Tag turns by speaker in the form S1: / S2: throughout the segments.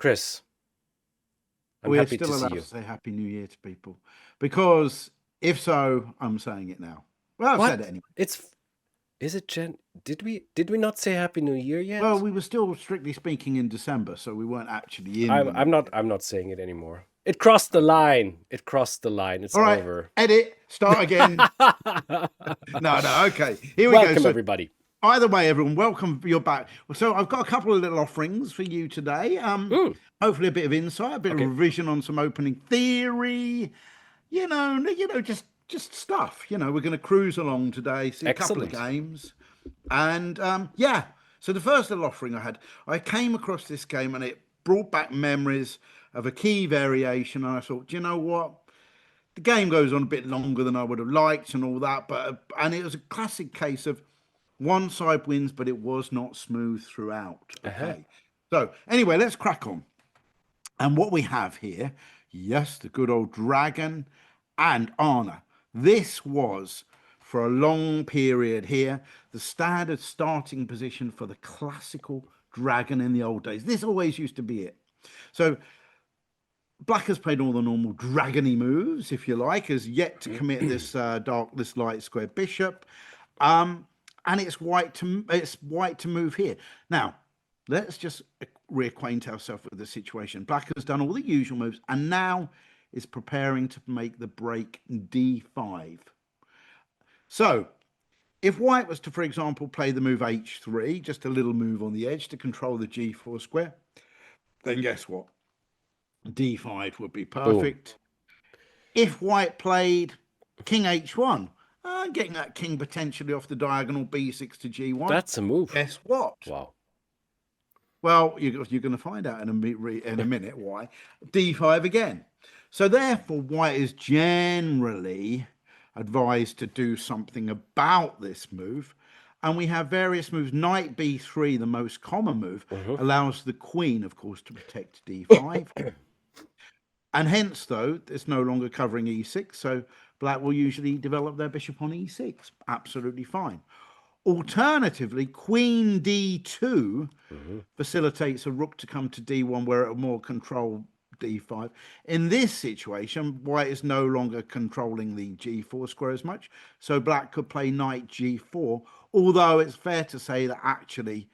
S1: Chris, I'm
S2: We're
S1: happy to
S2: still
S1: see
S2: allowed to
S1: you.
S2: say Happy New Year to people because if so, I'm saying it now. Well, I've said it
S1: What?
S2: anyway.
S1: Is it Jan? Did we not say Happy New Year
S2: Well,
S1: yet?
S2: we were still strictly speaking in December, so we weren't actually in
S1: I'm
S2: the
S1: I'm
S2: new
S1: not
S2: year.
S1: I'm not saying it anymore. It crossed the
S2: Okay.
S1: line. It crossed the line. It's
S2: All right,
S1: over.
S2: edit, start again. No, no, okay. Here we go.
S1: Welcome
S2: So
S1: everybody.
S2: either way, everyone, welcome. You're back. So I've got a couple of little offerings for you today.
S1: Mm,
S2: Hopefully a bit of insight, a bit of
S1: okay.
S2: revision on some opening theory. Just stuff. We're going to cruise along today, see a couple of
S1: Excellent.
S2: games, and yeah. So the first little offering I came across this game, and it brought back memories of a key variation, and I thought, you know what? The game goes on a bit longer than I would have liked, and all that, and it was a classic case of one side wins, but it was not smooth throughout.
S1: Uh-huh.
S2: Okay. So anyway, let's crack on. And what we have here, yes, the good old dragon and Arne. This was, for a long period here, the standard starting position for the classical dragon in the old days. This always used to be it. So Black has played all the normal dragony moves, if you like, has yet to commit this light square bishop, and it's white to move here. Now, let's just reacquaint ourselves with the situation. Black has done all the usual moves, and now is preparing to make the break d5. So, if White was to, for example, play the move h3, just a little move on the edge to control the g4 square, then guess what? d5 would be
S1: Boom.
S2: perfect. If White played king h1, getting that king potentially off the diagonal b6 to g1,
S1: That's a move.
S2: guess what?
S1: Wow.
S2: Well, you're going to find out in a minute why. d5 again. So therefore, White is generally advised to do something about this move. And we have various moves. Knight b3, the most common move,
S1: Hmm.
S2: allows the queen, of course, to protect d5. And hence, though, it's no longer covering e6. So Black will usually develop their bishop on e6. Absolutely fine. Alternatively, queen d2
S1: Hmm.
S2: facilitates a rook to come to d1 where it will more control d5. In this situation, White is no longer controlling the g4 square as much. So Black could play knight g4, although it's fair to say that actually,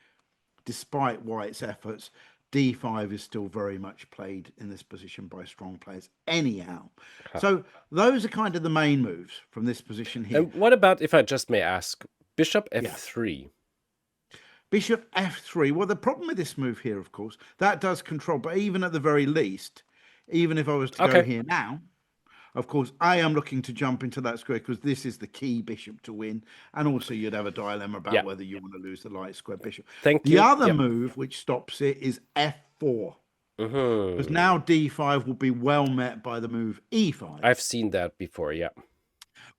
S2: despite White's efforts, d5 is still very much played in this position by strong players anyhow. So those are kind of the main moves from this position here.
S1: And what about, if I just may ask, bishop
S2: Yeah.
S1: f3?
S2: Bishop f3. Well, the problem with this move here, of course, that does control, but even at the very least, even if I was to go
S1: Okay.
S2: here now, of course, I am looking to jump into that square because this is the key bishop to win. And also you'd have a dilemma about
S1: Yeah.
S2: whether you want to lose the light square bishop.
S1: Thank
S2: The
S1: you.
S2: other
S1: Yep.
S2: move which stops it is f4. Because
S1: Hmm.
S2: now d5 will be well met by the move e5.
S1: I've seen that before. Yeah.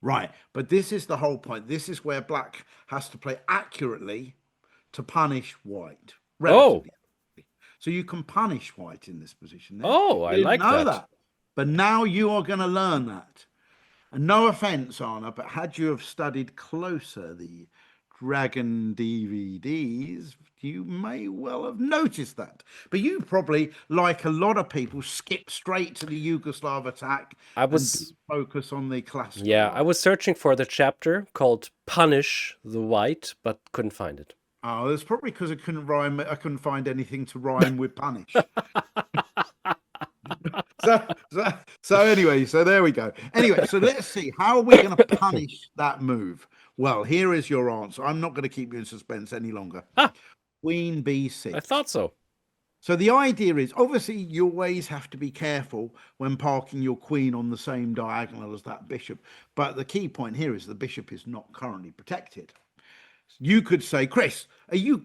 S2: Right. But this is the whole point. This is where Black has to play accurately to punish White.
S1: Oh.
S2: Relatively. So you can punish White in this position there.
S1: Oh, I
S2: You didn't
S1: like
S2: know
S1: that.
S2: that. But now you are going to learn that. And no offense, Arne, but had you have studied closer the Dragon DVDs, you may well have noticed that. But you probably, like a lot of people, skip straight to the Yugoslav attack
S1: I
S2: and
S1: was,
S2: focus on the classical
S1: yeah, I
S2: line.
S1: was searching for the chapter called Punish the White, but couldn't find it.
S2: Oh, that's probably because I couldn't rhyme. I couldn't find anything to rhyme with punish. So anyway, so there we go. Anyway, so let's see, how are we going to punish that move? Well, here is your answer. I'm not going to keep you in suspense any longer.
S1: Ah,
S2: Queen b6.
S1: I thought so.
S2: So the idea is, obviously, you always have to be careful when parking your queen on the same diagonal as that bishop. But the key point here is the bishop is not currently protected. You could say, Chris, are you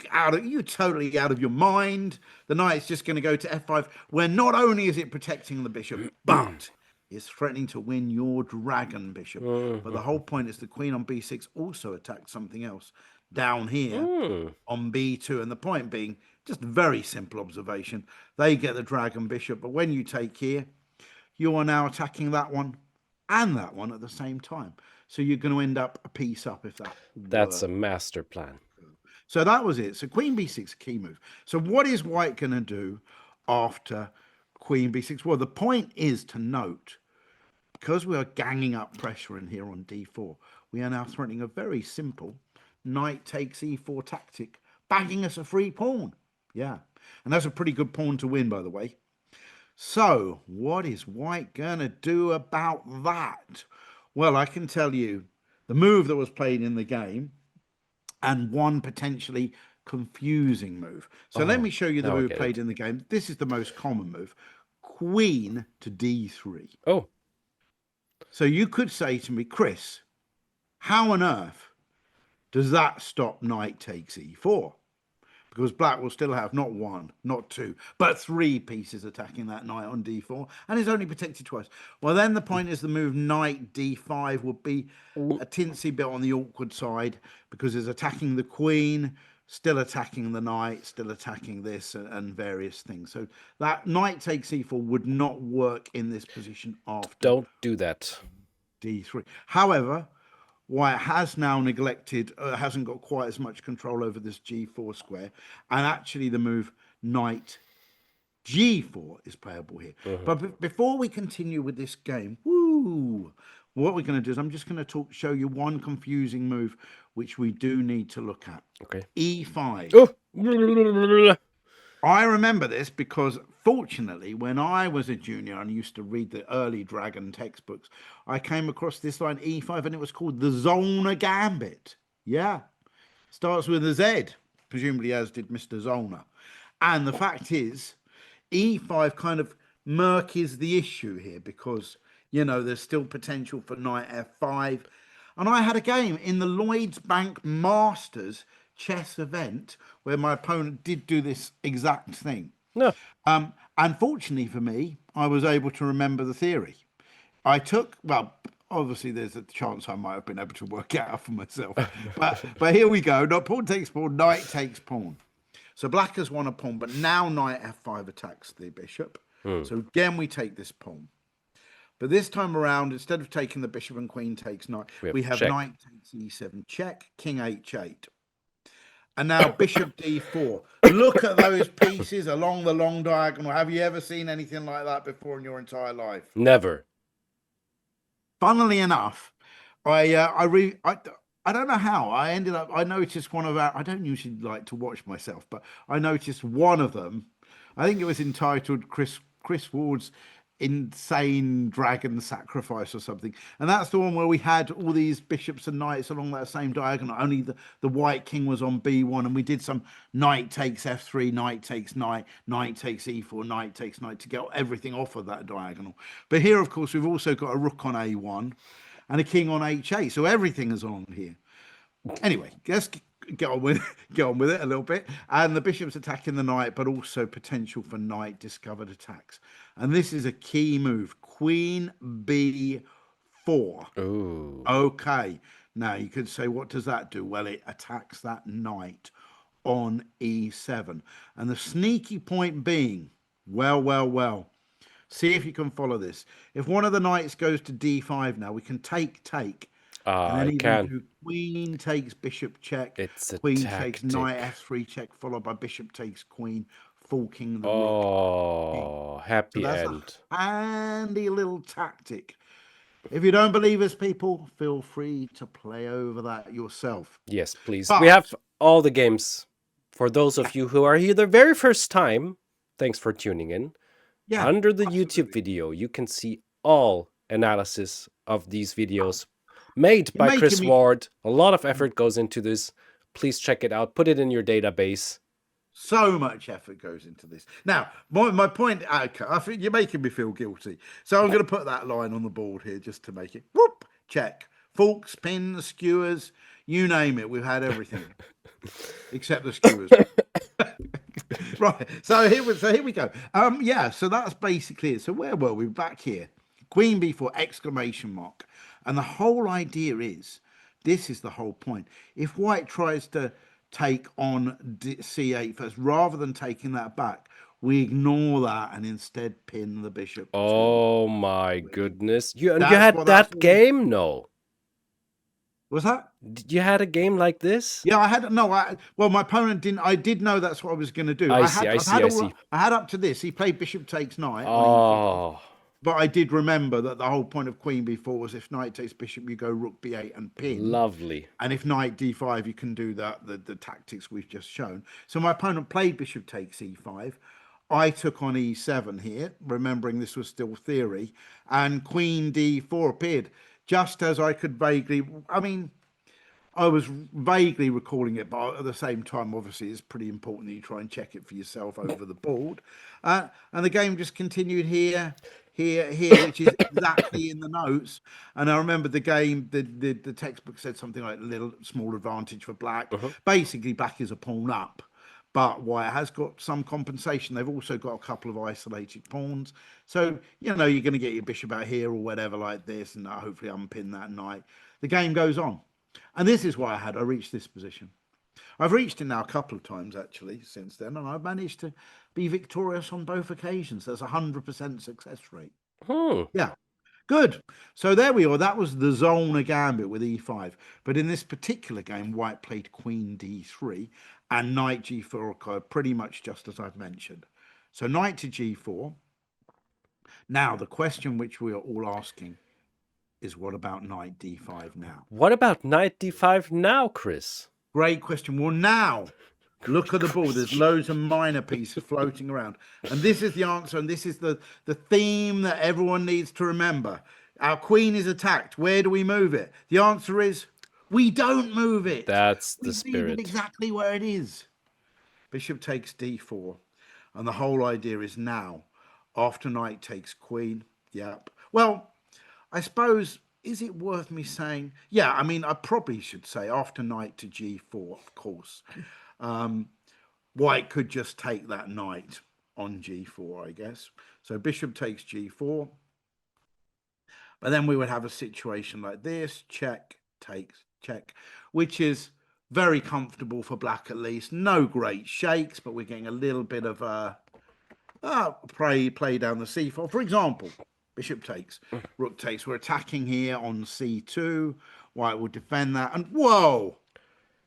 S2: totally out of your mind? The knight's just going to go to f5, where not only is it protecting the bishop, but it's threatening to win your dragon bishop. But the whole point is the queen on b6 also attacks something else down here on b2. And the point being, just very simple observation, they get the dragon bishop, but when you take here, you are now attacking that one and that one at the same time. So you're going to end up a piece up if that
S1: That's a
S2: works.
S1: master plan.
S2: So that was it. So queen b6, key move. So what is White going to do? after queen b6. Well, the point is to note, because we are ganging up pressure in here on d4, we are now threatening a very simple knight takes e4 tactic, bagging us a free pawn. Yeah, and that's a pretty good pawn to win, by the way. So what is white gonna do about that? Well, I can tell you the move that was played in the game and one potentially confusing move. So let me show you the
S1: now I
S2: move
S1: get
S2: played
S1: it.
S2: in the game. This is the most common move. Queen to d3.
S1: Oh,
S2: So you could say to me, Chris, how on earth does that stop knight takes e4? Because black will still have not one, not two, but three pieces attacking that knight on d4, and is only protected twice. Well, then the point is the move knight d5 would be a tinsy bit on the awkward side, because it's attacking the queen, still attacking the knight, still attacking this, and various things. So that knight takes e4 would not work in this position after
S1: don't do that.
S2: d3. However, white has now neglected, hasn't got quite as much control over this g4 square, and actually the move knight g4 is playable here. But before we continue with this game, what we're going to do is I'm just going to show you one confusing move which we do need to look at.
S1: Okay.
S2: e5.
S1: Oh,
S2: I remember this because, fortunately, when I was a junior and used to read the early Dragon textbooks, I came across this line e5, and it was called the Zollner Gambit. Yeah, starts with a Z, presumably as did Mr. Zollner. And the fact is, e5 kind of murkies the issue here because, you know, there's still potential for knight f5. And I had a game in the Lloyds Bank Masters chess event where my opponent did do this exact thing.
S1: no.
S2: Unfortunately for me, I was able to remember the theory. I took, well, obviously there's a chance I might have been able to work it out for myself. But here we go. Not pawn takes pawn, knight takes pawn. So black has won a pawn, but now knight f5 attacks the bishop. So again, we take this pawn. But this time around, instead of taking the bishop and queen takes knight, we have
S1: check.
S2: knight takes e7, check, king h8. And now bishop d4. Look at those pieces along the long diagonal. Have you ever seen anything like that before in your entire life?
S1: Never.
S2: Funnily enough, I don't know how I ended up. I noticed one of our. I don't usually like to watch myself, but I noticed one of them. I think it was entitled Chris Ward's Insane Dragon Sacrifice or something, and that's the one where we had all these bishops and knights along that same diagonal. Only the white king was on b1, and we did some knight takes f3, knight takes knight, knight takes e4, knight takes knight to get everything off of that diagonal. But here, of course, we've also got a rook on a1 and a king on h8, so everything is on here. Anyway, let's get on with it a little bit. And the bishop's attacking the knight, but also potential for knight discovered attacks. And this is a key move. Queen b4.
S1: Ooh.
S2: Okay. Now you could say, what does that do? Well, it attacks that knight on e7. And the sneaky point being, well. See if you can follow this. If one of the knights goes to d5 now, we can take. And then
S1: I can.
S2: do queen takes bishop check.
S1: It's a
S2: queen
S1: tactic.
S2: takes knight f3 check, followed by bishop takes queen, forking the rook.
S1: Oh, happy
S2: So that's
S1: end.
S2: a handy little tactic. If you don't believe us, people, feel free to play over that yourself.
S1: Yes, please.
S2: But
S1: we have all the games. For those of you who are here the very first time, thanks for tuning in.
S2: yeah,
S1: Under the
S2: absolutely.
S1: YouTube video, you can see all analysis of these videos made
S2: You're
S1: by
S2: making
S1: Chris
S2: me-
S1: Ward. A lot of effort goes into this. Please check it out. Put it in your database.
S2: So much effort goes into this. Now, my point, I think you're making me feel guilty. So I'm going to put that line on the board here just to make it whoop, check. Forks, pins, skewers, you name it. We've had everything except the skewers. Right. So here we go. Yeah. So that's basically it. So where were we? Back here. Queen b4 exclamation mark. And the whole idea is, this is the whole point. If white tries to take on c8 first, rather than taking that back, we ignore that and instead pin the bishop.
S1: Oh my goodness. You
S2: That's
S1: had
S2: what
S1: that
S2: that's all-
S1: game? No.
S2: Was that?
S1: You had a game like this?
S2: Yeah, I had no. Well, my opponent didn't. I did know that's what I was going to do.
S1: I see, I
S2: I've
S1: see,
S2: had
S1: I
S2: all.
S1: see.
S2: I had up to this. He played bishop takes knight on e5,
S1: Oh,
S2: but I did remember that the whole point of queen b4 was if knight takes bishop, you go rook b8 and pin,
S1: lovely.
S2: and if knight d5, you can do that. The tactics we've just shown. So my opponent played bishop takes e5. I took on e7 here, remembering this was still theory, and queen d4 appeared just as I could vaguely. I mean, I was vaguely recalling it, but at the same time, obviously, it's pretty important that you try and check it for yourself over the board. And the game just continued here, here, which is exactly in the notes. And I remember the game, the textbook said something like little small advantage for black.
S1: Uh-huh.
S2: Basically, black is a pawn up. But white has got some compensation. They've also got a couple of isolated pawns. So, you're going to get your bishop out here or whatever like this, and hopefully unpin that knight. The game goes on. And this is why I reached this position. I've reached it now a couple of times actually since then, and I've managed to be victorious on both occasions. There's 100% success rate. Yeah, good. So there we are. That was the Zollner Gambit with e5. But in this particular game, white played queen d3 and knight g4 occurred pretty much just as I've mentioned. So knight to g4. Now, the question which we are all asking is what about knight d5 now?
S1: What about knight d5 now, Chris?
S2: Great question. Well, now look at the board. There's loads of minor pieces floating around. And this is the answer. And this is the theme that everyone needs to remember. Our queen is attacked. Where do we move it? The answer is we don't move it.
S1: That's
S2: We
S1: the
S2: leave it
S1: spirit.
S2: exactly where it is. Bishop takes d4. And the whole idea is now, after knight takes queen. Yep. Well, I suppose, is it worth me saying? Yeah, I mean, I probably should say after knight to g4, of course. White could just take that knight on g4, I guess. So bishop takes g4. But then we would have a situation like this, check, takes, check, which is very comfortable for black at least. No great shakes, but we're getting a little bit of play down the c4. For example, bishop takes, rook takes. We're attacking here on c2. White will defend that. And whoa,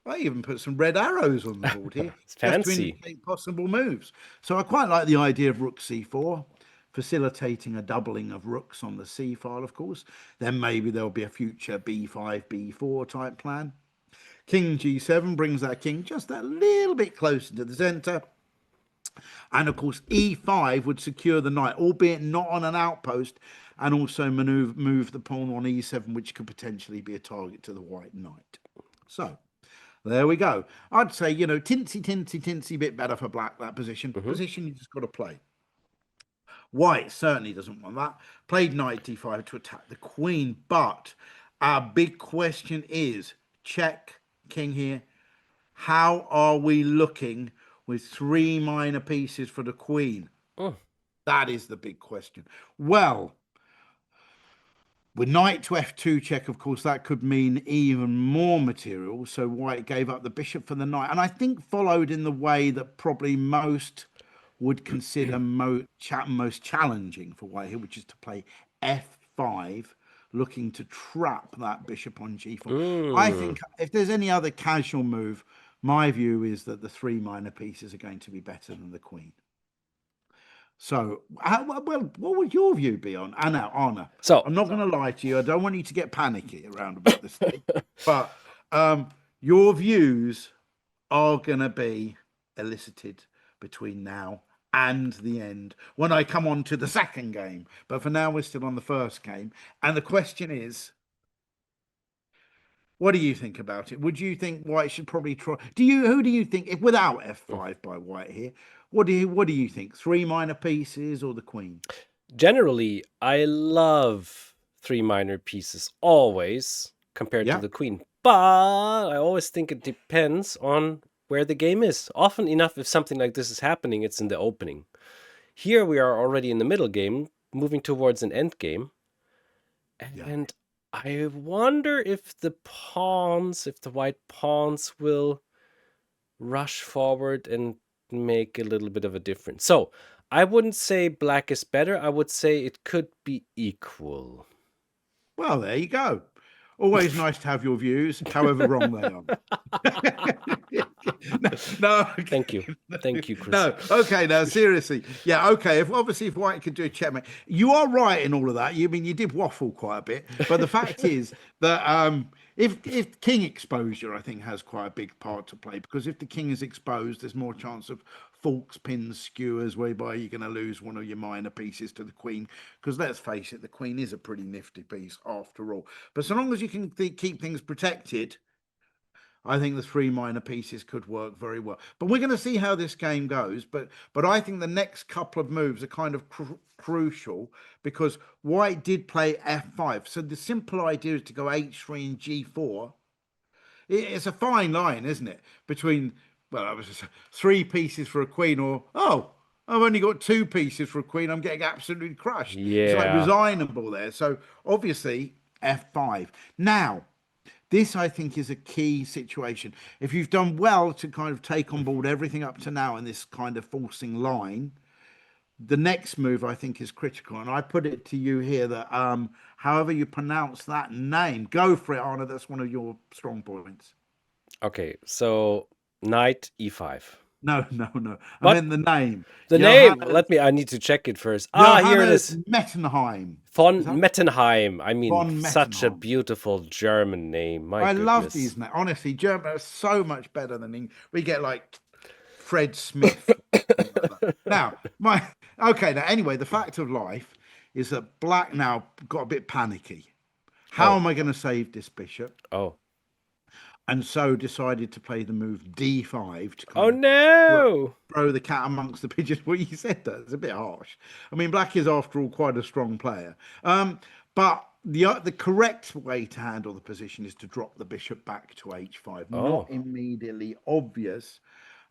S2: I even put some red arrows on the board here
S1: It's
S2: just to
S1: fancy.
S2: indicate possible moves. So I quite like the idea of rook c4, facilitating a doubling of rooks on the c file, of course. Then maybe there'll be a future b5, b4 type plan. King g7 brings that king just that little bit closer to the center. And of course, e5 would secure the knight, albeit not on an outpost, and also move the pawn on e7, which could potentially be a target to the white knight. So there we go. I'd say, tinsy bit better for black, that position. Position you just got to play. White certainly doesn't want that. Played knight d5 to attack the queen, but our big question is, check king here. How are we looking with 3 minor pieces for the queen? That is the big question. Well, with knight to f2 check, of course, that could mean even more material. So white gave up the bishop for the knight. And I think followed in the way that probably most would consider most challenging for white here, which is to play f5, looking to trap that bishop on g4. I think if there's any other casual move, my view is that the 3 minor pieces are going to be better than the queen. So, what would your view be on Arne?
S1: So
S2: I'm not going to lie to you. I don't want you to get panicky around about this thing, but your views are going to be elicited between now and the end when I come on to the second game. But for now, we're still on the first game, and the question is, what do you think about it? Would you think white should probably try? Who do you think, if without f5 by white here? What do you think? 3 minor pieces or the queen?
S1: generally, I love 3 minor pieces always compared to
S2: Yeah,
S1: the queen. But I always think it depends on where the game is. Often enough, if something like this is happening, it's in the opening. Here we are already in the middle game, moving towards an end game.
S2: yeah.
S1: And I wonder if the white pawns will rush forward and make a little bit of a difference. So I wouldn't say black is better. I would say it could be equal.
S2: Well, there you go. Always nice to have your views, however wrong they are. no, no,
S1: Thank you.
S2: okay.
S1: Thank you, Chris.
S2: No, okay, no, seriously. Yeah, okay. If White could do a checkmate, you are right in all of that. You did waffle quite a bit, but the fact is that if king exposure, I think, has quite a big part to play, because if the king is exposed, there's more chance of forks, pins, skewers, whereby you're going to lose one of your minor pieces to the queen. Because let's face it, the queen is a pretty nifty piece after all. But so long as you can keep things protected, I think the three minor pieces could work very well. But we're going to see how this game goes. But I think the next couple of moves are kind of crucial, because White did play f5. So the simple idea is to go h3 and g4. It's a fine line, isn't it? Between, well, I was just three pieces for a queen, or, oh, I've only got two pieces for a queen, I'm getting absolutely crushed. It's like
S1: Yeah.
S2: resignable there. So obviously f5. Now, this, I think, is a key situation. If you've done well to kind of take on board everything up to now in this kind of forcing line, the next move, I think, is critical. And I put it to you here that however you pronounce that name, go for it, Arne. That's one of your strong points.
S1: Okay, so knight e5.
S2: No, no, no. I
S1: What?
S2: meant the name.
S1: The name? I need to check it first. Ah, here it
S2: Johannes
S1: is.
S2: Mettenheim. Is
S1: Von
S2: that
S1: Mettenheim. I mean,
S2: von
S1: such a
S2: Mettenheim?
S1: beautiful German name. My
S2: I love
S1: goodness.
S2: these names. Honestly, German are so much better than English. We get like Fred Smith. Things like that. Now, okay. Now, anyway, the fact of life is that Black now got a bit panicky. How
S1: Oh,
S2: am I going to save this bishop?
S1: oh,
S2: And so decided to play the move d5 to
S1: oh
S2: kind of
S1: no!
S2: throw the cat amongst the pigeons. Well, you said that. It's a bit harsh. I mean, Black is, after all, quite a strong player. But the correct way to handle the position is to drop the bishop back to h5. Not
S1: Oh,
S2: immediately obvious.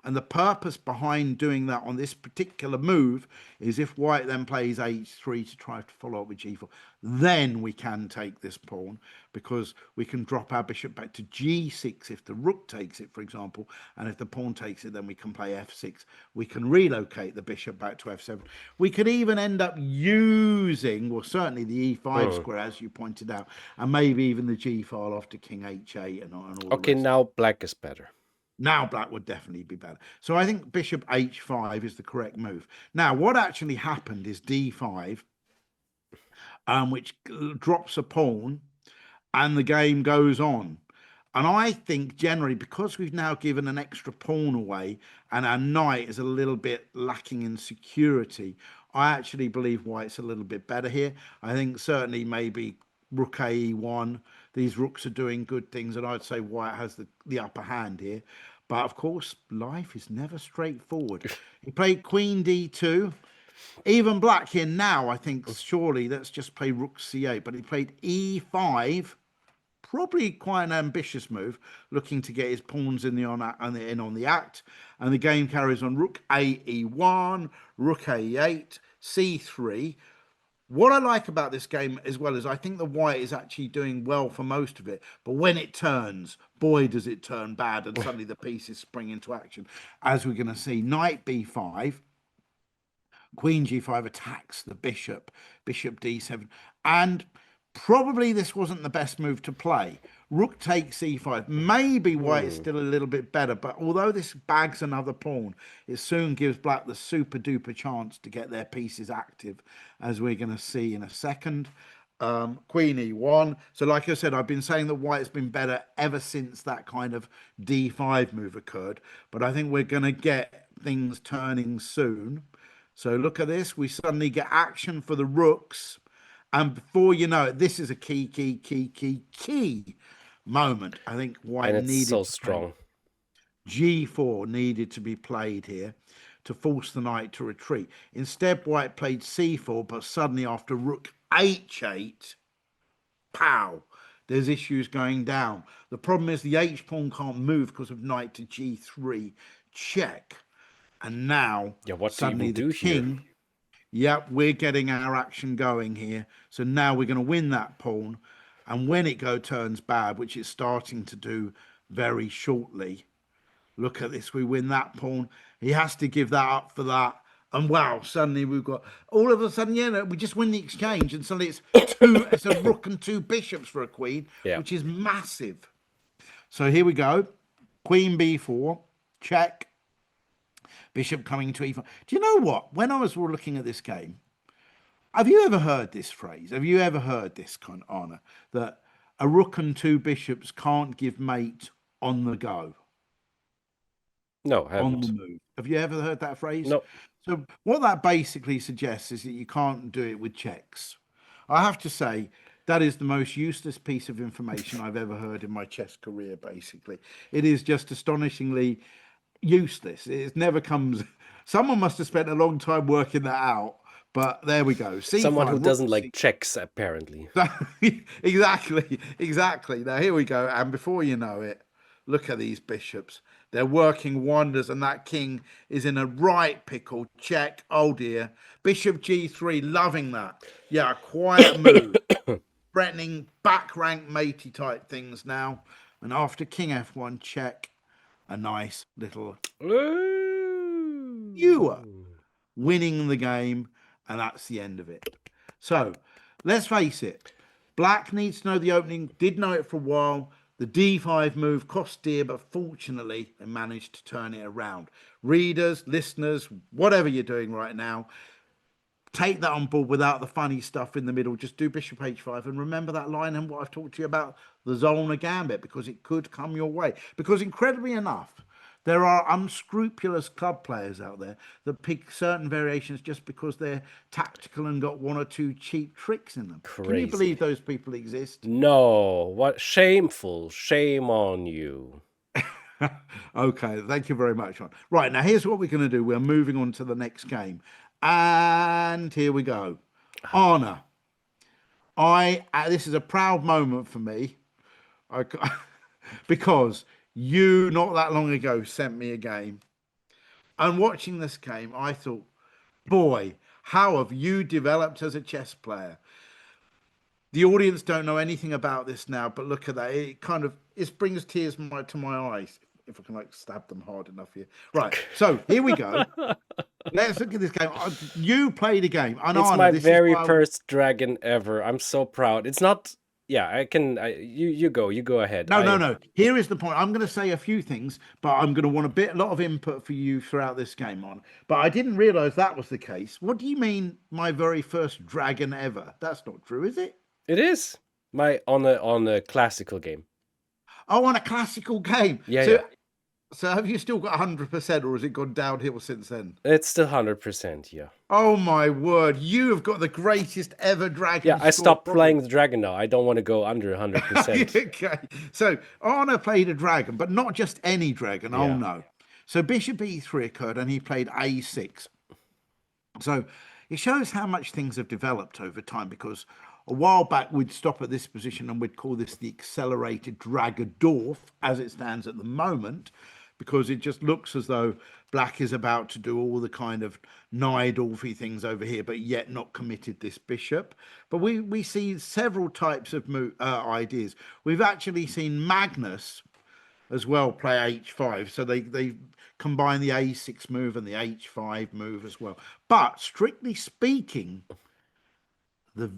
S2: And the purpose behind doing that on this particular move is if White then plays h3 to try to follow up with g4, then we can take this pawn, because we can drop our bishop back to g6 if the rook takes it, for example. And if the pawn takes it, then we can play f6. We can relocate the bishop back to f7. We could even end up using, well, certainly the e5
S1: hmm.
S2: square, as you pointed out, and maybe even the g file after king h8 and all the
S1: Okay,
S2: rest.
S1: now black is better.
S2: Now Black would definitely be better. So I think bishop h5 is the correct move. Now, what actually happened is d5, which drops a pawn, and the game goes on. And I think generally, because we've now given an extra pawn away and our knight is a little bit lacking in security, I actually believe White's a little bit better here. I think certainly maybe rook e1. These rooks are doing good things, and I'd say White has the upper hand here. But of course, life is never straightforward. He played queen d2. Even Black here now, I think, surely let's just play rook c8. But he played e5, probably quite an ambitious move, looking to get his pawns in on the act. And the game carries on: rook a e1, rook a8, c3. What I like about this game as well is I think the White is actually doing well for most of it, but when it turns, boy, does it turn bad, and suddenly the pieces spring into action, as we're going to see. Knight b5, queen g5 attacks the bishop, bishop d7, and probably this wasn't the best move to play. Rook takes e5. Maybe White is
S1: Hmm.
S2: still a little bit better, but although this bags another pawn, it soon gives Black the super duper chance to get their pieces active, as we're going to see in a second. Queen e1. So, like I said, I've been saying that White has been better ever since that kind of d5 move occurred, but I think we're going to get things turning soon. So look at this. We suddenly get action for the rooks. And before you know it, this is a key moment. I think
S1: And
S2: White
S1: it's
S2: needed
S1: so
S2: to play.
S1: strong.
S2: G4 needed to be played here to force the knight to retreat. Instead, White played C4, but suddenly after rook H8, pow, there's issues going down. The problem is the H pawn can't move because of knight to G3 check. And now
S1: Yeah, what to even
S2: suddenly the
S1: do here?
S2: king, yep, we're getting our action going here. So now we're going to win that pawn. And when it turns bad, which it's starting to do very shortly, look at this. We win that pawn. He has to give that up for that. And wow, suddenly we've got all of a sudden, yeah, no, we just win the exchange, and suddenly it's a rook and two bishops for a queen,
S1: Yeah.
S2: which is massive. So here we go. Queen b4, check, bishop coming to e5. Do you know what? When I was looking at this game, have you ever heard this phrase? Have you ever heard this kind of honor that a rook and two bishops can't give mate on the go,
S1: No, I
S2: on the
S1: haven't.
S2: move? Have you ever heard that phrase?
S1: No.
S2: So what that basically suggests is that you can't do it with checks. I have to say that is the most useless piece of information I've ever heard in my chess career. Basically, it is just astonishingly useless. It never comes. Someone must have spent a long time working that out. But there we go.
S1: Someone who
S2: C5, rook
S1: doesn't like
S2: C.
S1: checks, apparently.
S2: Exactly, exactly. Now here we go, and before you know it, look at these bishops. They're working wonders, and that king is in a right pickle. Check. Oh dear. Bishop G3, loving that. Yeah, a quiet move, threatening back rank matey type things now. And after King F1, check. A nice little ewer,
S1: Ooh.
S2: winning the game, and that's the end of it. So let's face it, Black needs to know the opening, did know it for a while. The d5 move cost dear, but fortunately they managed to turn it around. Readers, listeners, whatever you're doing right now, take that on board without the funny stuff in the middle. Just do bishop h5 and remember that line and what I've talked to you about, the Zollner Gambit, because it could come your way. Because incredibly enough, there are unscrupulous club players out there that pick certain variations just because they're tactical and got one or two cheap tricks in them. Can you
S1: Crazy.
S2: believe those people exist?
S1: No, what shameful. Shame on you.
S2: Okay, thank you very much, Ron. Right, now here's what we're going to do. We're moving on to the next game. And here we go. Arne, this is a proud moment for me. I, because you not that long ago sent me a game. And watching this game, I thought, boy, how have you developed as a chess player? The audience don't know anything about this now, but look at that. It brings tears to my eyes if I can like stab them hard enough here. Right. So here we go. Let's look at this game. You played a game. And
S1: It's
S2: Arne,
S1: my
S2: this is
S1: very
S2: why
S1: first dragon ever. I'm so proud. It's not. Yeah, I can. You go. You go ahead.
S2: no. Here is the point. I'm going to say a few things, but I'm going to want a lot of input for you throughout this game on. But I didn't realize that was the case. What do you mean, my very first dragon ever? That's not true, is it?
S1: It is my on a classical game.
S2: Oh, on a classical game.
S1: Yeah,
S2: So,
S1: yeah.
S2: so have you still got 100%, or has it gone downhill since then?
S1: It's still 100%. Yeah.
S2: Oh my word! You have got the greatest ever
S1: Yeah,
S2: dragon
S1: I
S2: score.
S1: stopped playing the dragon now. I don't want to go under 100%.
S2: Okay. So Arne played a dragon, but not just any dragon. Oh
S1: Yeah.
S2: no. So bishop e3 occurred and he played a6. So it shows how much things have developed over time, because a while back we'd stop at this position and we'd call this the accelerated Dragodorf as it stands at the moment, because it just looks as though Black is about to do all the kind of Najdorfy things over here, but yet not committed this bishop. But we see several types of ideas. We've actually seen Magnus as well play h5, so they combine the a6 move and the h5 move as well. But strictly speaking, the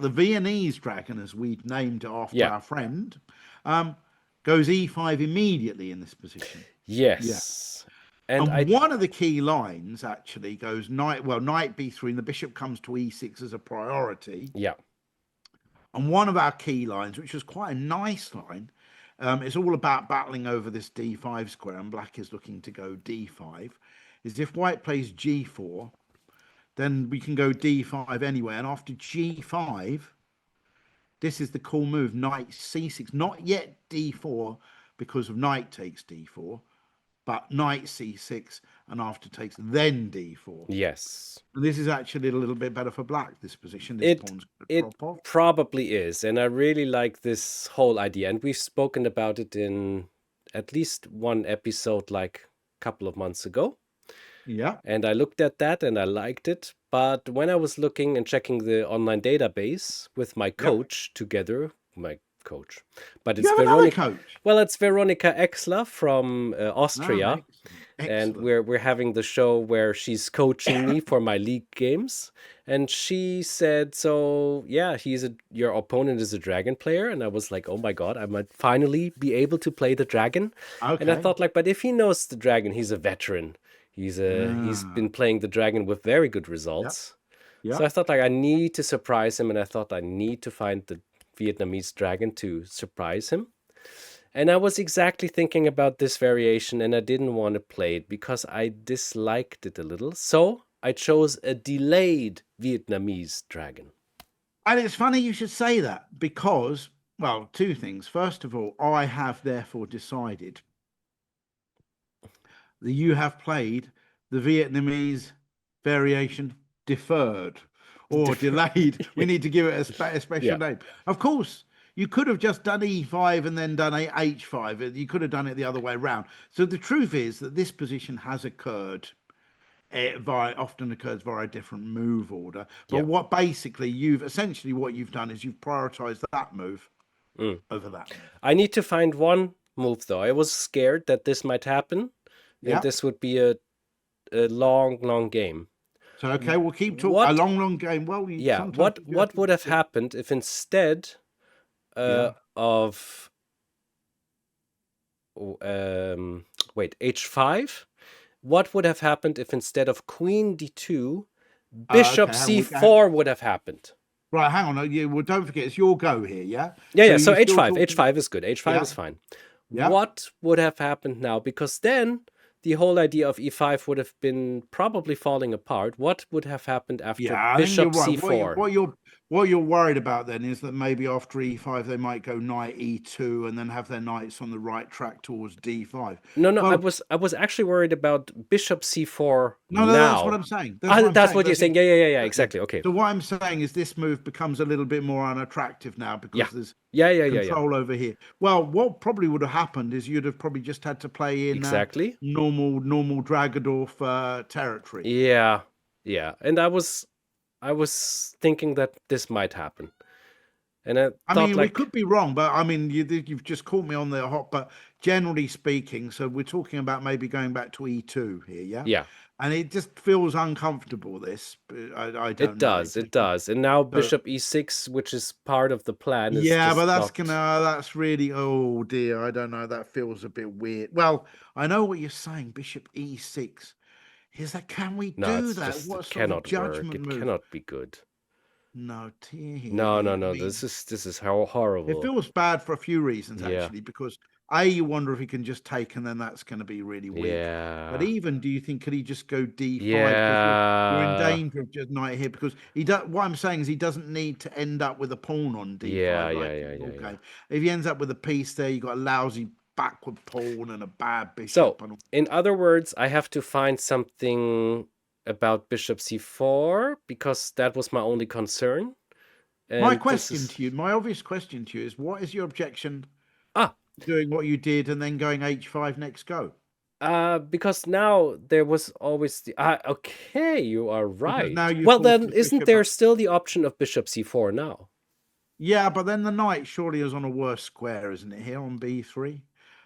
S2: Viennese dragon, as we named it after
S1: Yeah.
S2: our friend, goes e5 immediately in this position.
S1: Yes. And
S2: And one of the key lines actually goes knight b3, and the bishop comes to e6 as a priority.
S1: Yeah.
S2: And one of our key lines, which was quite a nice line, it's all about battling over this d5 square, and Black is looking to go d5, is if White plays g4, then we can go d5 anyway. And after g5, this is the cool move, knight c6, not yet d4 because of knight takes d4, but knight c6, and after takes then d4.
S1: Yes.
S2: And this is actually a little bit better for Black, this position. This
S1: It
S2: pawn's going
S1: it
S2: to drop off.
S1: probably is, and I really like this whole idea. And we've spoken about it in at least one episode, like a couple of months ago.
S2: Yeah.
S1: And I looked at that and I liked it. But when I was looking and checking the online database with my coach together, my coach. But
S2: You
S1: it's
S2: have another
S1: Veronica.
S2: coach.
S1: Well, it's Veronica Exler from
S2: Ah,
S1: Austria,
S2: excellent.
S1: and
S2: Excellent.
S1: we're having the show where she's coaching me for my league games. And she said, "So yeah, your opponent is a dragon player." And I was like, "Oh my god, I might finally be able to play the dragon." And I
S2: Okay.
S1: thought like, but if he knows the dragon, he's a veteran. He's
S2: Ah,
S1: been playing the dragon with very good
S2: yeah.
S1: results. So
S2: Yeah.
S1: I thought like I need to surprise him, and I thought I need to find the Vietnamese dragon to surprise him. And I was exactly thinking about this variation, and I didn't want to play it because I disliked it a little. So I chose a delayed Vietnamese dragon.
S2: And it's funny you should say that because, well, two things. First of all, I have therefore decided that you have played the Vietnamese variation deferred or delayed. We need to give it a special
S1: Yeah.
S2: name. Of course, you could have just done E5 and then done H5. You could have done it the other way around. So the truth is that this position has occurred. It often occurs via a different move order. But
S1: Yeah.
S2: what basically what you've done is you've prioritized that move
S1: Mm.
S2: over that move.
S1: I need to find one move though. I was scared that this might happen, and
S2: Yeah.
S1: this would be a long, long game.
S2: So okay, we'll keep talking. A
S1: What?
S2: long, long game. Well,
S1: Yeah.
S2: sometimes you do have
S1: What
S2: to
S1: would
S2: be
S1: have
S2: quick.
S1: happened if instead
S2: Yeah.
S1: of um, wait, h5? What would have happened if instead of queen d2, bishop
S2: Okay.
S1: c4 would have happened?
S2: Right. Hang on. Well, don't forget, it's your go here. Yeah.
S1: Yeah,
S2: So
S1: yeah. So
S2: you still
S1: h5,
S2: talking?
S1: h5 is good. H5
S2: Yeah.
S1: is fine.
S2: Yeah.
S1: What would have happened now? Because then the whole idea of e5 would have been probably falling apart. What would have happened after
S2: Yeah. I think you're
S1: bishop
S2: right.
S1: c4?
S2: What you're worried about then is that maybe after E5 they might go knight E2 and then have their knights on the right track towards D5.
S1: No, no.
S2: Well,
S1: I was actually worried about bishop c4
S2: no, no, that's what
S1: now.
S2: I'm saying. That's
S1: Ah,
S2: what I'm
S1: that's
S2: saying.
S1: what you're saying. Yeah, yeah, yeah, yeah.
S2: Exactly.
S1: Exactly. Okay.
S2: So what I'm saying is this move becomes a little bit more unattractive now
S1: Yeah.
S2: because there's
S1: Yeah, yeah, yeah, yeah.
S2: control over here. Well, what probably would have happened is you'd have probably just had to play in
S1: Exactly.
S2: normal Dragadorf territory.
S1: Yeah. Yeah. And I was thinking that this might happen. And I
S2: I
S1: thought
S2: mean, we
S1: like,
S2: could be wrong, but I mean, you've just caught me on the hop. But generally speaking, so we're talking about maybe going back to E2 here, yeah?
S1: yeah,
S2: And it just feels uncomfortable, this. I
S1: it
S2: don't know.
S1: does. It does. And now
S2: So,
S1: bishop e6, which is part of the plan, is
S2: yeah, but
S1: just not.
S2: that's really, oh dear, I don't know. That feels a bit weird. Well, I know what you're saying, Bishop E6. Is that, can we
S1: No,
S2: do
S1: it's
S2: that?
S1: just
S2: What
S1: it
S2: sort of a
S1: cannot work.
S2: judgment
S1: It
S2: move?
S1: cannot be good.
S2: No,
S1: No, no,
S2: I
S1: no.
S2: mean,
S1: This is how
S2: it
S1: horrible.
S2: feels bad for a few reasons,
S1: Yeah.
S2: actually, because A, you wonder if he can just take, and then that's going to be really weak. But
S1: Yeah.
S2: even, do you think, could he just go D5? Because you're in
S1: Yeah.
S2: danger of just knight here, because he does, what I'm saying is he doesn't need to end up with a pawn on
S1: Yeah,
S2: D5, I
S1: yeah,
S2: think.
S1: yeah, yeah, yeah.
S2: Okay. If he ends up with a piece there, you've got a lousy backward pawn and a bad
S1: So,
S2: bishop and all.
S1: in other words, I have to find something about bishop c4 because that was my only concern. And this is
S2: My obvious question to you is, what is your objection
S1: ah
S2: doing what you did and then going H5 next go?
S1: because now there was always the okay, you are
S2: Because now
S1: right.
S2: you
S1: Well,
S2: forced
S1: then
S2: his
S1: isn't
S2: bishop
S1: there
S2: back.
S1: still the option of bishop c4 now?
S2: Yeah, but then the knight surely is on a worse square, isn't it? Here on B3.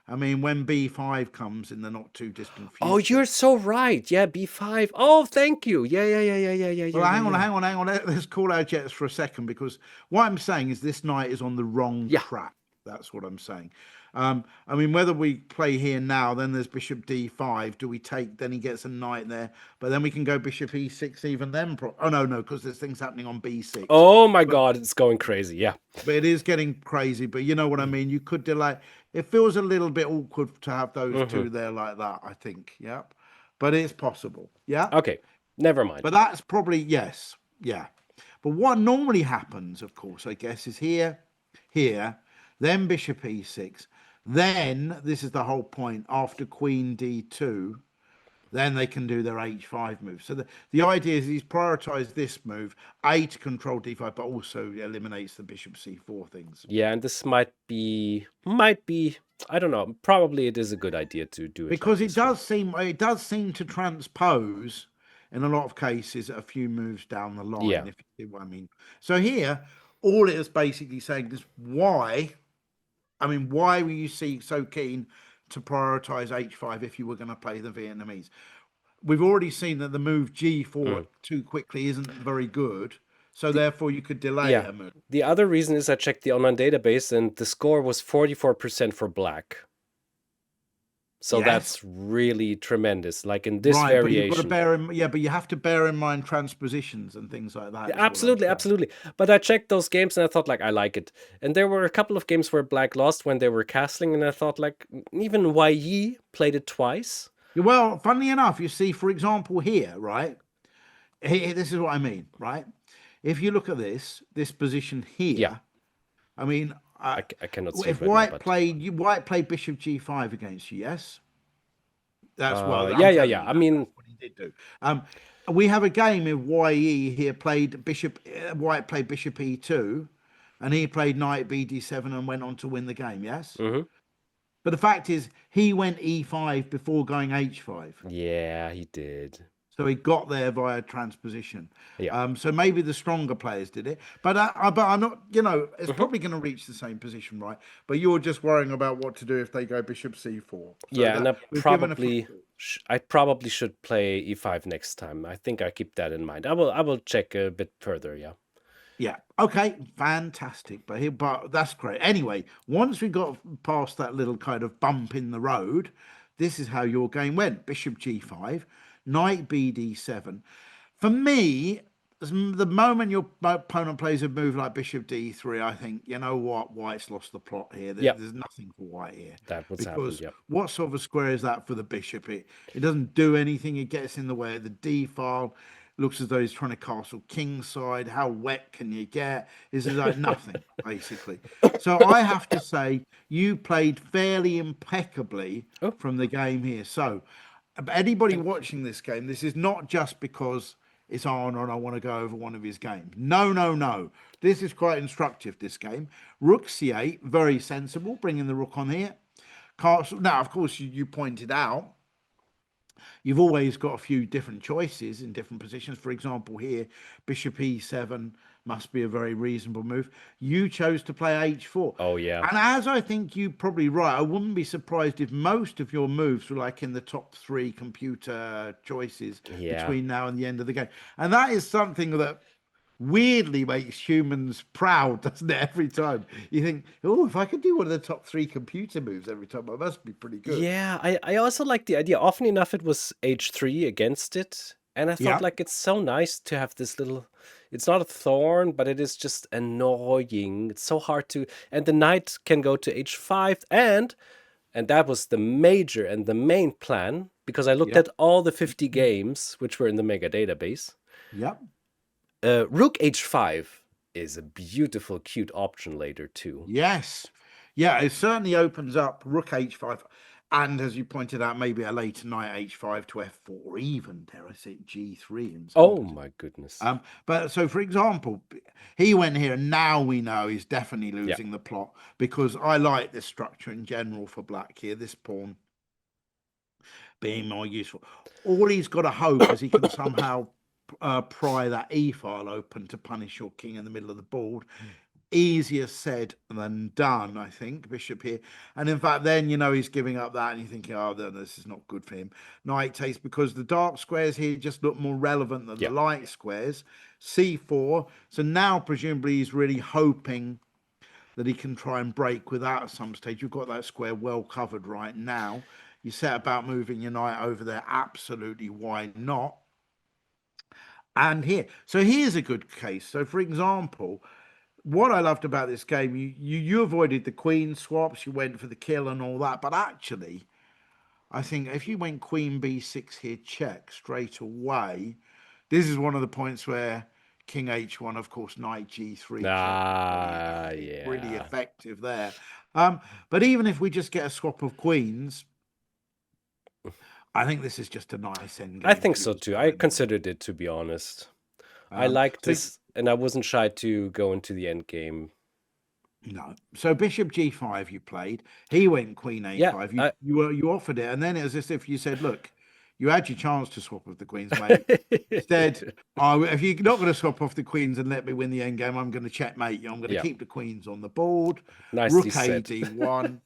S2: I mean, when B5 comes in the not too distant
S1: Oh,
S2: future.
S1: you're so right. Yeah, b5. Oh, thank you. Yeah, yeah, yeah, yeah, yeah, yeah,
S2: Well,
S1: yeah, yeah, yeah.
S2: hang on. Let's call our jets for a second because what I'm saying is this knight is on the wrong
S1: Yeah.
S2: track. That's what I'm saying. I mean, whether we play here now, then there's bishop D5. Do we take? Then he gets a knight there, but then we can go bishop E6 even then. Oh no, no, because there's things happening on B6.
S1: Oh my
S2: But
S1: God, it's going crazy. Yeah.
S2: but it is getting crazy. But you know what I mean. You could delay. It feels a little bit awkward to have those
S1: Mm-hmm.
S2: two there like that. I think. Yeah, but it's possible. Yeah.
S1: Okay, never mind.
S2: But that's probably, yes, yeah. But what normally happens, of course, I guess, is here, then bishop e6, then this is the whole point. After queen d2, then they can do their h5 move. So the idea is he's prioritized this move, A, to control d5, but also eliminates the bishop c4 things.
S1: Yeah, and this might be, I don't know. Probably it is a good idea to do it like
S2: Because
S1: this way.
S2: it does seem to transpose in a lot of cases a few moves down the
S1: Yeah.
S2: line, if you see what I mean. So here, all it is basically saying is why I mean, why were you so keen to prioritize h5 if you were going to play the Vietnamese? We've already seen that the move g4
S1: Mm.
S2: too quickly isn't very good, so therefore you could delay
S1: Yeah.
S2: a move.
S1: The other reason is I checked the online database and the score was 44% for black. So
S2: Yes,
S1: that's really tremendous, like in this
S2: right, but you've got to
S1: variation.
S2: bear in, yeah, but you have to bear in mind transpositions and things like that.
S1: Yeah,
S2: Is all I'm
S1: absolutely,
S2: saying.
S1: absolutely. But I checked those games and I thought like I like it. And there were a couple of games where black lost when they were castling, and I thought like even Yi played it twice.
S2: Well, funnily enough, you see, for example, here, right? Here, this is what I mean, right? If you look at this position
S1: Yeah,
S2: here, I mean,
S1: I cannot see it
S2: if
S1: right now, but
S2: White played Bishop G5 against you, yes, that's well,
S1: yeah,
S2: I'm
S1: yeah,
S2: telling
S1: yeah.
S2: you
S1: I
S2: that
S1: mean,
S2: that's what he did do. We have a game of YE here played Bishop White played Bishop E2, and he played Knight BD7 and went on to win the game. Yes,
S1: hmm
S2: but the fact is he went E5 before going H5.
S1: yeah, he did.
S2: So he got there via transposition.
S1: Yeah.
S2: So maybe the stronger players did it, but I'm not. You know, it's
S1: hmm
S2: probably going to reach the same position, right? But you're just worrying about what to do if they go Bishop C4. So
S1: Yeah, and
S2: that we've given a few thoughts.
S1: I probably should play e5 next time. I think I keep that in mind. I will check a bit further, yeah.
S2: Yeah. Okay. Fantastic. But that's great. Anyway, once we got past that little kind of bump in the road, this is how your game went: Bishop G5, Knight BD7. For me, the moment your opponent plays a move like Bishop D3, I think, you know what, White's lost the plot here.
S1: Yeah,
S2: There's nothing for White here.
S1: that what's happened,
S2: Because
S1: yeah.
S2: what sort of a square is that for the bishop? It doesn't do anything. It gets in the way of the D file. Looks as though he's trying to castle kingside. How wet can you get? This is like nothing, basically. So I have to say, you played fairly impeccably
S1: Oh,
S2: from the game here. So anybody
S1: thank you.
S2: watching this game, this is not just because it's Arne and I want to go over one of his games. No, no, no. This is quite instructive, this game. Rook C8, very sensible, bringing the rook on here. Castle. Now, of course, you pointed out you've always got a few different choices in different positions. For example, here, Bishop E7 must be a very reasonable move. You chose to play H4.
S1: Oh yeah.
S2: And as I think you're probably right, I wouldn't be surprised if most of your moves were like in the top three computer choices
S1: Yeah.
S2: between now and the end of the game. And that is something that weirdly makes humans proud, doesn't it? Every time you think, oh, if I could do one of the top three computer moves every time, I must be pretty good.
S1: Yeah, I also like the idea. Often enough it was h3 against it. And I thought
S2: Yeah,
S1: like it's so nice to have this little, it's not a thorn, but it is just annoying. It's so hard to, and the knight can go to h5, and that was the major and the main plan because I looked
S2: yeah,
S1: at all the 50 games which were in the mega database.
S2: yeah.
S1: Rook h5 is a beautiful, cute option later too.
S2: Yes. Yeah, it certainly opens up Rook H5. And as you pointed out, maybe a later knight H5 to F4, even, dare I say, G3 in some
S1: Oh
S2: positions.
S1: my goodness.
S2: But so, for example, he went here, and now we know he's definitely
S1: Yeah.
S2: losing the plot because I like this structure in general for black here, this pawn being more useful. All he's got to hope is he can somehow pry that E file open to punish your king in the middle of the board. Easier said than done, I think, Bishop here. And in fact, then, you know, he's giving up that and you're thinking, oh, this is not good for him. Knight takes because the dark squares here just look more relevant than the
S1: Yeah.
S2: light squares. C4. So now, presumably, he's really hoping that he can try and break without at some stage. You've got that square well covered right now. You set about moving your knight over there. Absolutely, why not? And here, so here's a good case. So, for example, what I loved about this game, you avoided the queen swaps, you went for the kill and all that, but actually, I think if you went queen b6 here, check straight away, this is one of the points where king h1, of course, knight g3 check,
S1: Ah,
S2: really
S1: yeah.
S2: effective there. But even if we just get a swap of queens, I think this is just a nice end
S1: I
S2: game
S1: think
S2: for
S1: so
S2: your
S1: too. I
S2: side.
S1: considered it, to be honest. I liked
S2: So
S1: this, and I wasn't shy to go into the end game.
S2: no. So Bishop G5 you played. He went Queen
S1: Yeah,
S2: A5. You offered it, and then it was as if you said, "Look, You had your chance to swap off the queens, mate. Instead, if you're not going to swap off the queens and let me win the end game, I'm going to checkmate you. I'm going to
S1: Yeah,
S2: keep the queens on the board.
S1: nicely
S2: Rook
S1: said.
S2: AD1.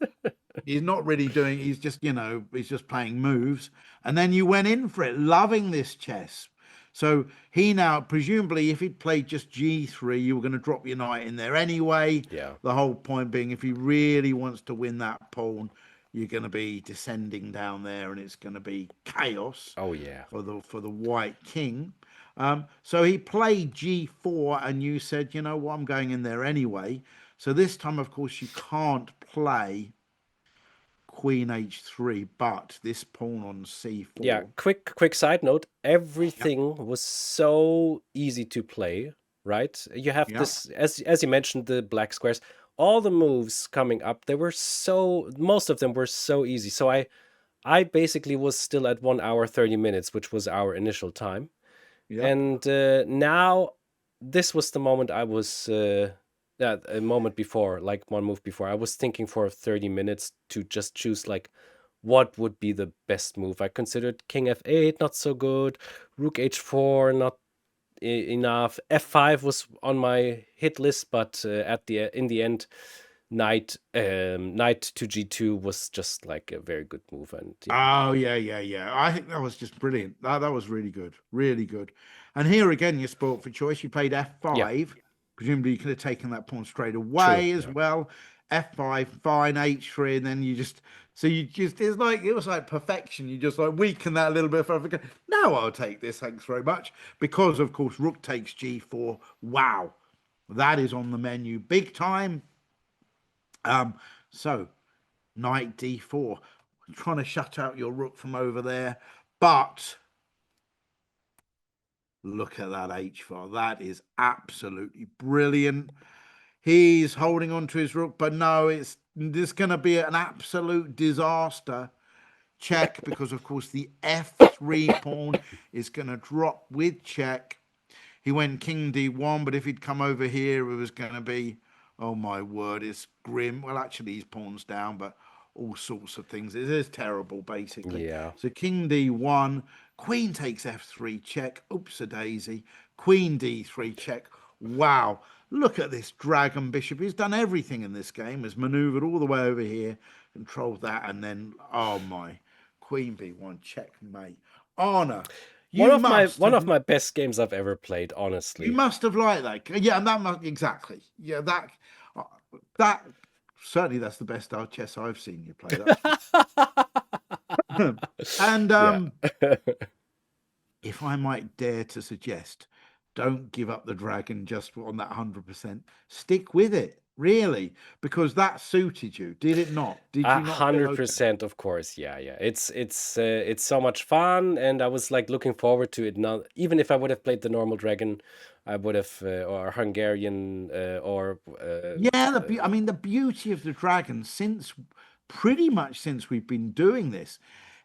S2: He's not really doing, he's just, he's just playing moves. And then you went in for it, loving this chess. So he now, presumably, if he'd played just G3, you were going to drop your knight in there anyway.
S1: Yeah.
S2: The whole point being, if he really wants to win that pawn, you're going to be descending down there, and it's going to be chaos
S1: Oh yeah.
S2: for the white king. So he played G4, and you said, you know what, I'm going in there anyway. So this time, of course, you can't play Queen H3, but this pawn on
S1: Yeah,
S2: C4.
S1: quick side note,
S2: Yep,
S1: everything was so easy to play, right? You have
S2: yep,
S1: this, as you mentioned, the black squares, all the moves coming up, they were so, most of them were so easy. So I basically was still at 1 hour 30 minutes, which was our initial time.
S2: yep.
S1: And now this was the moment I was yeah, a moment before, like one move before, I was thinking for 30 minutes to just choose like what would be the best move. I considered king f8 not so good, rook h4 not enough, f5 was on my hit list, but at the in the end, knight to g2 was just like a very good move. And yeah,
S2: Oh yeah, yeah, yeah. I think that was just brilliant. That was really good, really good. And here again, you spoilt for choice. You played
S1: yeah,
S2: F5. Presumably, you could have taken that pawn straight
S1: true,
S2: away as
S1: yeah.
S2: well. F5, fine, H3, and then you just it was like perfection. You just like weaken that a little bit further. Now I'll take this. Thanks very much. Because of course, Rook takes G4. Wow, that is on the menu big time. So knight d4, trying to shut out your rook from over there, but look at that h4. That is absolutely brilliant. He's holding on to his rook, but no, it's this going to be an absolute disaster. Check, because of course the f3 pawn is going to drop with check. He went king d1, but if he'd come over here, it was going to be, oh my word, it's grim. Well, actually, he's pawns down, but all sorts of things. It is terrible, basically.
S1: Yeah.
S2: So king d1, queen takes f3 check. Oops a daisy. Queen d3 check. Wow. Look at this dragon bishop. He's done everything in this game. Has maneuvered all the way over here, controlled that, and then, oh my, queen b1 checkmate. Arne,
S1: One
S2: you
S1: of my
S2: must
S1: one
S2: have
S1: of my best games I've ever played,
S2: you
S1: honestly.
S2: must have liked that. Yeah, and that must exactly. Yeah, uh, that certainly that's the best style chess I've seen you play. That's for sure. And
S1: Yeah.
S2: if I might dare to suggest, don't give up the dragon just on that 100%. Stick with it, really, because that suited you. Did it not? Did
S1: A
S2: you not feel
S1: hundred
S2: okay?
S1: percent, of course. Yeah, yeah. It's so much fun, and I was like looking forward to it. Now, even if I would have played the normal dragon, I would have or Hungarian or
S2: Yeah, I mean the beauty of the dragon since pretty much since we've been doing this,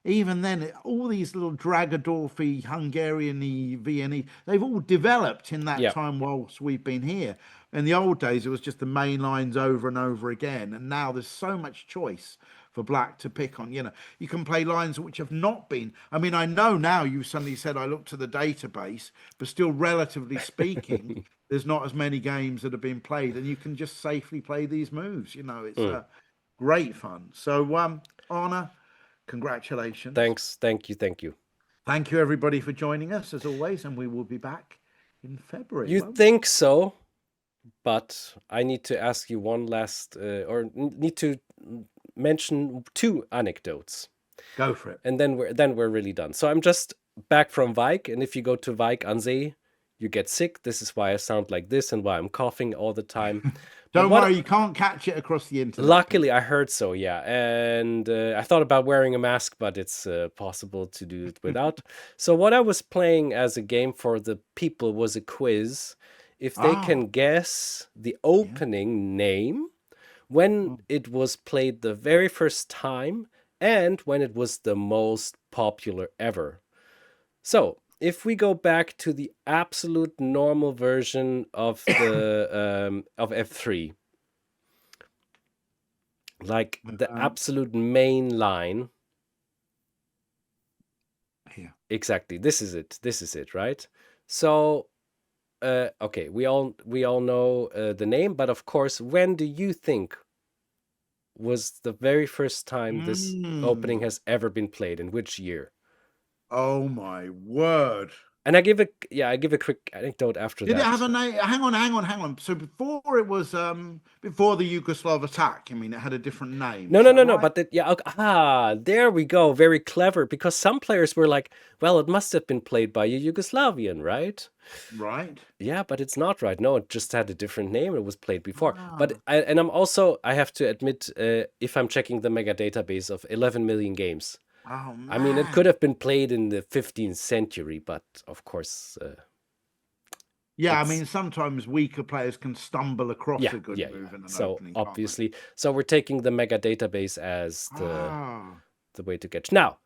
S2: even then all these little Dragodorfi, Hungarian-y, Viennese, they've all developed in that
S1: yeah.
S2: time whilst we've been here. In the old days, it was just the main lines over and over again, and now there's so much choice for black to pick on. You can play lines which have not been. I mean, I know now you suddenly said I looked to the database, but still, relatively speaking, there's not as many games that have been played, and you can just safely play these moves. It's
S1: Mm.
S2: great fun. So, Arne, congratulations.
S1: Thanks. Thank you.
S2: Thank you, everybody, for joining us as always, and we will be back in February,
S1: You
S2: won't we?
S1: think so, but I need to ask you one last, need to mention two anecdotes,
S2: Go for it.
S1: and then we're really done. So I'm just back from Vike, and if you go to Vike an See, you get sick. This is why I sound like this and why I'm coughing all the time. But
S2: Don't
S1: what
S2: worry, you can't catch it across the internet,
S1: luckily
S2: people.
S1: I heard so, yeah. And I thought about wearing a mask, but it's possible to do it without. So what I was playing as a game for the people was a quiz. If they
S2: Ah,
S1: can guess the
S2: yeah.
S1: opening name, when
S2: Oh,
S1: it was played the very first time, and when it was the most popular ever. So, if we go back to the absolute normal version of the of F3, like the
S2: um,
S1: absolute main line,
S2: here.
S1: exactly. This is it. This is it, right? So, okay, we all know the name, but of course, when do you think was the very first time this opening
S2: Mm.
S1: has ever been played? In which year?
S2: Oh my word.
S1: And I give a quick anecdote after
S2: Did it have
S1: that.
S2: a name? Hang on. So before it was before the Yugoslav attack, I mean it had a different name,
S1: No,
S2: is
S1: no,
S2: that
S1: no, no.
S2: right?
S1: But there we go. Very clever. Because some players were like, well, it must have been played by a Yugoslavian, right?
S2: Right.
S1: Yeah, but it's not right. No, it just had a different name. It was played before. But
S2: Ah.
S1: I have to admit, if I'm checking the mega database of 11 million games,
S2: Oh
S1: I mean, it could
S2: man.
S1: have been played in the 15th century, but of course,
S2: Yeah, I
S1: it's
S2: mean sometimes weaker players can stumble across
S1: yeah,
S2: a good
S1: yeah, yeah.
S2: move in an
S1: So
S2: opening, can't they?
S1: obviously, so we're taking the mega database as
S2: Ah.
S1: the way to catch. Now,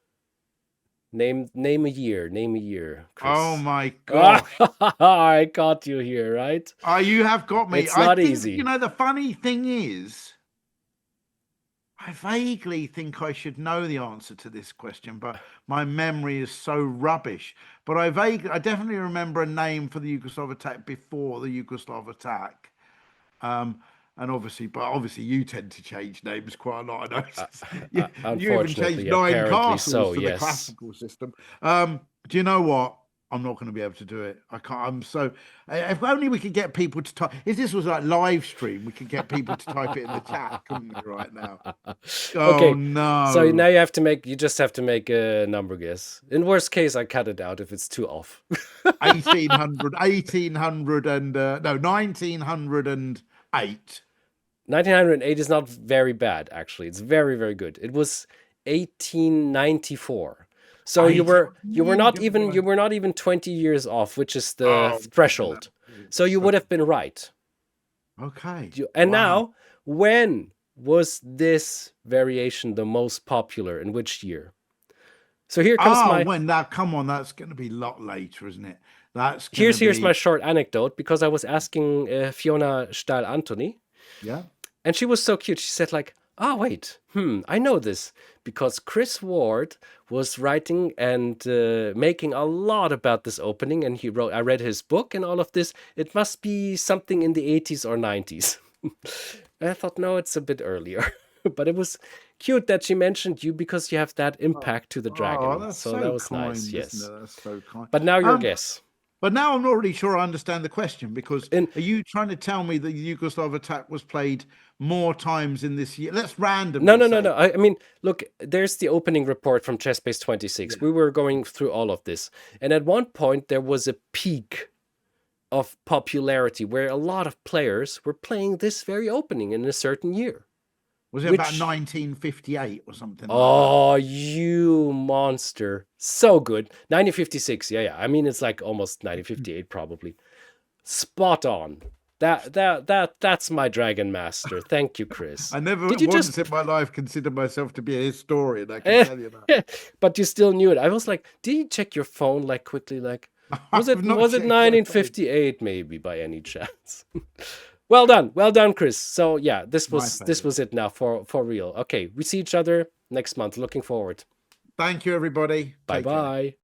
S1: name a year. Name a year,
S2: Oh
S1: Chris.
S2: my
S1: Ah,
S2: gosh.
S1: I caught you here, right?
S2: Oh, you have got me.
S1: It's
S2: I
S1: not
S2: think,
S1: easy.
S2: the funny thing is, I vaguely think I should know the answer to this question, but my memory is so rubbish. But I definitely remember a name for the Yugoslav attack before the Yugoslav attack. Um, and obviously, you tend to change names quite a lot. I noticed. You even changed
S1: Unfortunately,
S2: nine
S1: apparently
S2: castles
S1: so.
S2: for the
S1: Yes.
S2: classical system. Do you know what? I'm not going to be able to do it. I can't. I'm so. If only we could get people to type. If this was like live stream, we could get people to type it in the chat, couldn't we? Right now. Oh
S1: Okay, so
S2: no.
S1: now you just have to make a number guess. In worst case, I cut it out if it's too off.
S2: 1800 and no 1908.
S1: 1908 is not very bad, actually. It's very, very good. It was 1894. So
S2: I knew
S1: you were not even 20 years off, which is the
S2: Oh man,
S1: threshold. So
S2: it's
S1: you
S2: so
S1: would have been right.
S2: okay.
S1: And
S2: Wow.
S1: now, when was this variation the most popular? In which year? So here comes
S2: Oh,
S1: my
S2: when that come on, that's going to be a lot later, isn't it? That's going to
S1: here's my
S2: be
S1: short anecdote because I was asking Fiona Stahl Anthony,
S2: yeah.
S1: and she was so cute. She said like, "Oh wait, I know this because Chris Ward was writing and making a lot about this opening, and he wrote. I read his book and all of this. It must be something in the 80s or 90s." And I thought, no, it's a bit earlier, but it was cute that she mentioned you because you have that
S2: Oh,
S1: impact to the dragon.
S2: that's
S1: So that
S2: so
S1: was nice.
S2: kind, isn't
S1: Yes,
S2: it? That's so kind.
S1: but now your
S2: Um,
S1: guess.
S2: but now I'm not really sure I understand the question because
S1: In
S2: are you trying to tell me that the Yugoslav attack was played more times in this year? Let's
S1: No,
S2: randomly
S1: no, no,
S2: say,
S1: no. I mean, look, there's the opening report from Chessbase 26.
S2: yeah.
S1: We were going through all of this. And at one point, there was a peak of popularity where a lot of players were playing this very opening in a certain year.
S2: Was it about
S1: Which,
S2: 1958 or something like that?
S1: oh, you monster. So good. 1956. Yeah, yeah. I mean, it's like almost 1958, probably. Spot on. That's my Dragon Master. Thank you, Chris.
S2: I never
S1: Did you
S2: once
S1: just
S2: in my life considered myself to be a historian. I can tell you that.
S1: but you still knew it. I was like, did you check your phone like quickly? Like, was it
S2: I've not
S1: was it
S2: checked my phone.
S1: 1958 maybe by any chance? well done, Chris. So yeah,
S2: My
S1: this
S2: pleasure.
S1: was it now for real. Okay, we see each other next month. Looking forward.
S2: Thank you, everybody.
S1: Bye
S2: Take care.
S1: bye.